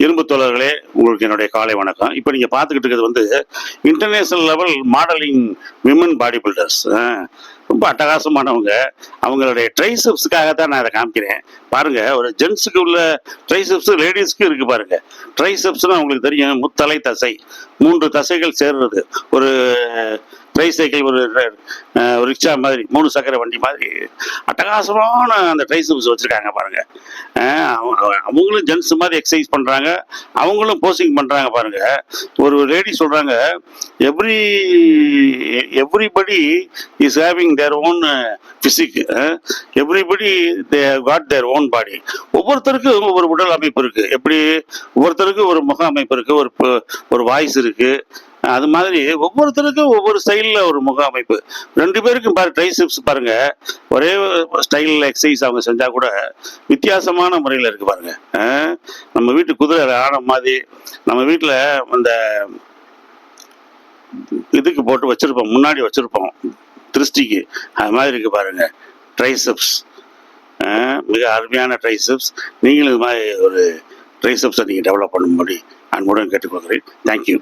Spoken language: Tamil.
இரும்பு தோழர்களே, உங்களுக்கு என்னுடைய காலை வணக்கம். இப்போ நீங்க பார்த்துக்கிட்டு இருக்கிறது வந்து international level modelling women body builders. ரொம்ப அட்டகாசமானவங்க. அவங்களுடைய ட்ரைசெப்ஸ்க்காக தான் நான் இதை காமிக்கிறேன். பாருங்க, ஒரு ஜென்ஸுக்கு உள்ள ட்ரைசெப்ஸ் லேடிஸ்க்கு இருக்கு பாருங்க. ட்ரைசெப்ஸ்னா உங்களுக்கு தெரியும், முத்தலை தசை, 3 தசைகள் சேர்றது. ஒரு ட்ரைசைக்கிள், ஒரு ரிக்ஷா மாதிரி, 3 சக்கர வண்டி மாதிரி அட்டகாசமான அந்த ட்ரைசெப்ஸ் வச்சிருக்காங்க பாருங்க. அவங்களும் ஜென்ஸ் மாதிரி எக்ஸசைஸ் பண்றாங்க, அவங்களும் போசிங் பண்றாங்க பாருங்க. ஒரு லேடி சொல்றாங்க, every everybody is having their own physique, everybody they got their own பாடி. ஒவ்வொருத்தருக்கும் ஒவ்வொரு உடல் அமைப்பு இருக்கு. எப்படி ஒவ்வொருத்தருக்கும் ஒரு முக அமைப்பு இருக்கு, ஒரு வாய்ஸ் இருக்கு. அது மாதிரி ஒவ்வொருத்தருக்கும் ஒவ்வொரு ஸ்டைல்ல ஒரு முக அமைப்பு. 2 பேருக்கும் பாரு, ட்ரைசெப்ஸ் பாருங்க, ஒரே ஸ்டைல்ல எக்ஸசைஸ் அவங்க செஞ்சா கூட வித்தியாசமான முறையில் இருக்கு பாருங்க. நம்ம வீட்டு குதிரை ஆன மாதிரி, நம்ம வீட்டில் அந்த இதுக்கு போட்டு வச்சிருப்போம், முன்னாடி வச்சிருப்போம் திருஷ்டிக்கு, அது மாதிரி இருக்கு பாருங்க ட்ரைசெப்ஸ். மிக அருமையான ட்ரைசெப்ஸ். நீங்களும் இது மாதிரி ஒரு ட்ரைசெப்ஸை நீங்கள் டெவலப் பண்ணும்படி அன்புடன் கேட்டுக்கொள்கிறேன். தேங்க்யூ.